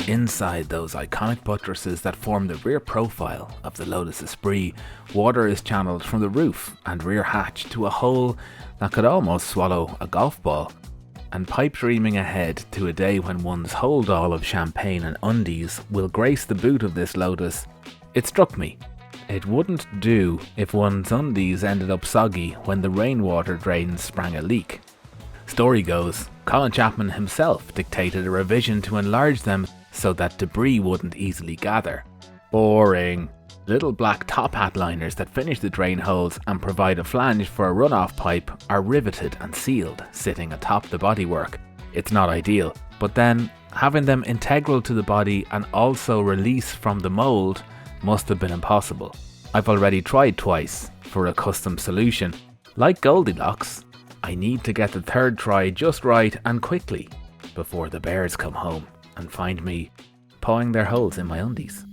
Inside those iconic buttresses that form the rear profile of the Lotus Esprit, water is channeled from the roof and rear hatch to a hole that could almost swallow a golf ball, and pipe dreaming ahead to a day when one's hold all of champagne and undies will grace the boot of this Lotus. It struck me, it wouldn't do if one's undies ended up soggy when the rainwater drains sprang a leak. Story goes, Colin Chapman himself dictated a revision to enlarge them so that debris wouldn't easily gather. Boring. Little black top hat liners that finish the drain holes and provide a flange for a runoff pipe are riveted and sealed, sitting atop the bodywork. It's not ideal, but then having them integral to the body and also release from the mould must have been impossible. I've already tried twice for a custom solution. Like Goldilocks, I need to get the third try just right and quickly before the bears come home and find me pawing their holes in my undies.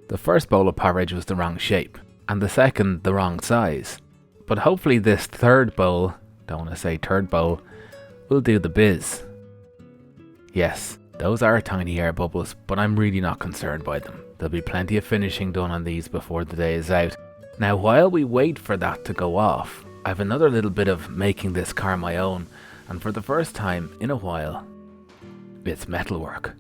The first bowl of porridge was the wrong shape, and the second the wrong size. But hopefully this third bowl, don't want to say third bowl, will do the biz. Yes, those are tiny air bubbles, but I'm really not concerned by them. There'll be plenty of finishing done on these before the day is out. Now while we wait for that to go off, I have another little bit of making this car my own, and for the first time in a while, it's metalwork.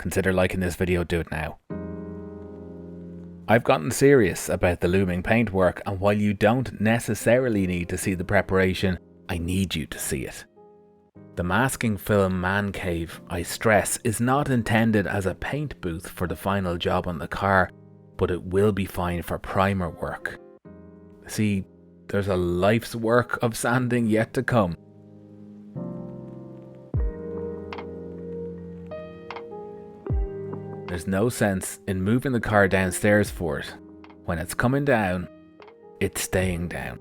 consider liking this video, do it now. I've gotten serious about the looming paintwork, and while you don't necessarily need to see the preparation, I need you to see it. The masking film man cave, I stress, is not intended as a paint booth for the final job on the car, but it will be fine for primer work. See, there's a life's work of sanding yet to come. There's no sense in moving the car downstairs for it. When it's coming down, it's staying down.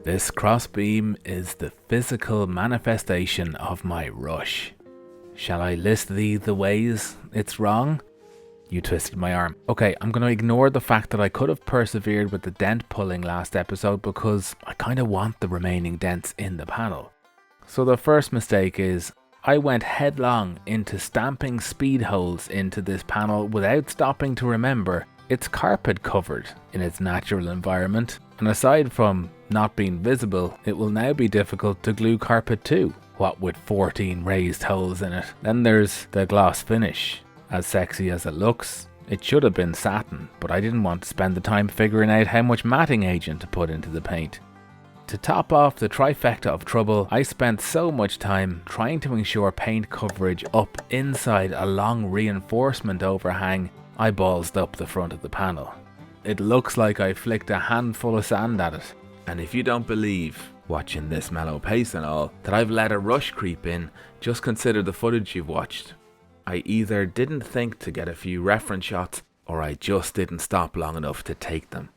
This crossbeam is the physical manifestation of my rush. Shall I list thee the ways it's wrong? You twisted my arm. Okay, I'm going to ignore the fact that I could have persevered with the dent pulling last episode because I kind of want the remaining dents in the panel. So the first mistake is I went headlong into stamping speed holes into this panel without stopping to remember it's carpet covered in its natural environment, and aside from not being visible, it will now be difficult to glue carpet too, what with 14 raised holes in it. Then there's the gloss finish. As sexy as it looks, it should have been satin, but I didn't want to spend the time figuring out how much matting agent to put into the paint. To top off the trifecta of trouble, I spent so much time trying to ensure paint coverage up inside a long reinforcement overhang I ballsed up the front of the panel. It looks like I flicked a handful of sand at it. And if you don't believe, watching this mellow pace and all, that I've let a rush creep in, just consider the footage you've watched. I either didn't think to get a few reference shots, or I just didn't stop long enough to take them.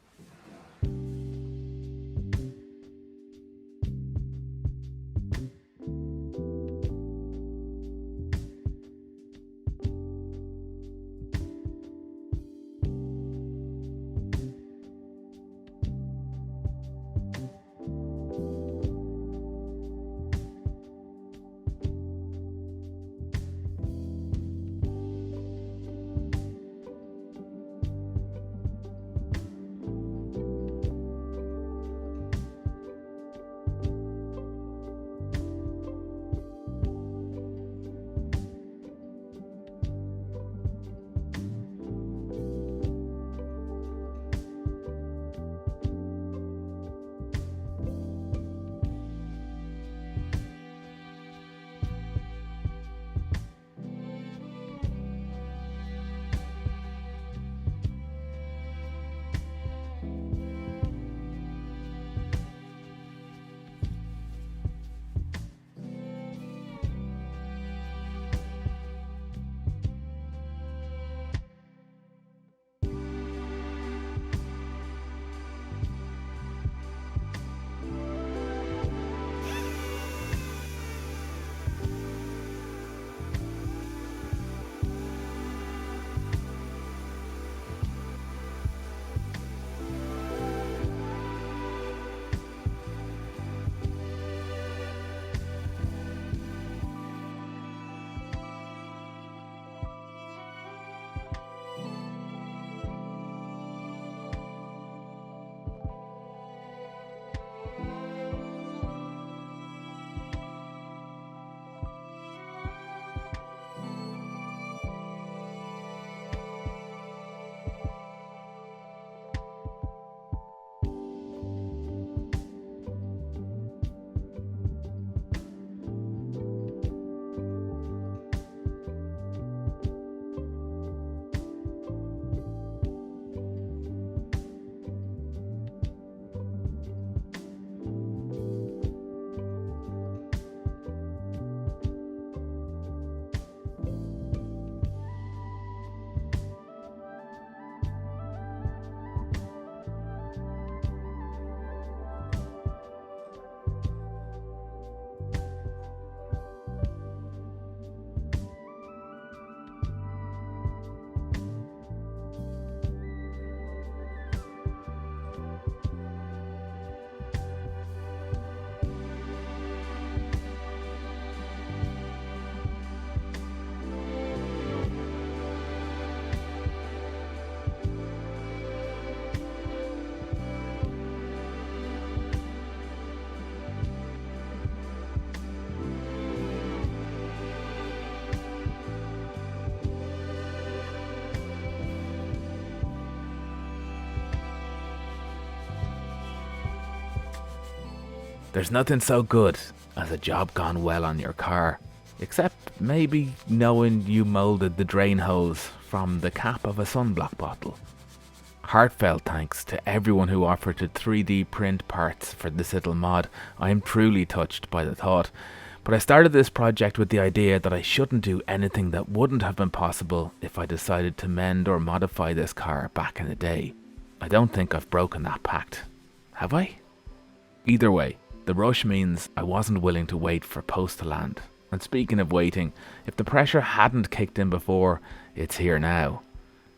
There's nothing so good as a job gone well on your car, except maybe knowing you moulded the drain hose from the cap of a sunblock bottle. Heartfelt thanks to everyone who offered to 3D print parts for this little mod. I am truly touched by the thought. But I started this project with the idea that I shouldn't do anything that wouldn't have been possible if I decided to mend or modify this car back in the day. I don't think I've broken that pact. Have I? Either way, the rush means I wasn't willing to wait for post to land. And speaking of waiting, if the pressure hadn't kicked in before, it's here now.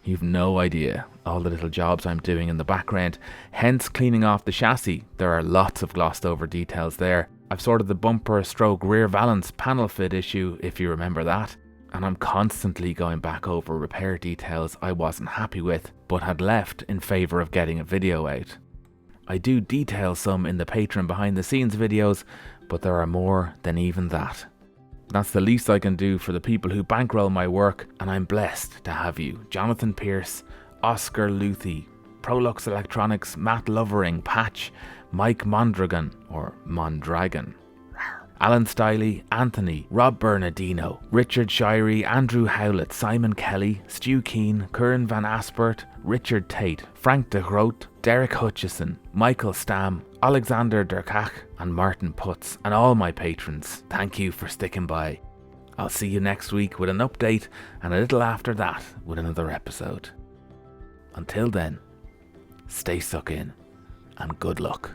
You've no idea all the little jobs I'm doing in the background, hence cleaning off the chassis. There are lots of glossed over details there. I've sorted the bumper stroke rear valance panel fit issue, if you remember that, and I'm constantly going back over repair details I wasn't happy with but had left in favour of getting a video out. I do detail some in the Patreon behind the scenes videos, but there are more than even that. That's the least I can do for the people who bankroll my work, and I'm blessed to have you. Jonathan Pierce, Oscar Luthi, Prolux Electronics, Matt Lovering, Patch, Mike Mondragon, or Mondragon, Alan Stiley, Anthony, Rob Bernardino, Richard Shirey, Andrew Howlett, Simon Kelly, Stu Keane, Kieran Van Aspert, Richard Tate, Frank de Groot, Derek Hutchison, Michael Stam, Alexander Derkach, and Martin Putz, and all my patrons. Thank you for sticking by. I'll see you next week with an update, and a little after that with another episode. Until then, stay stuck in, and good luck.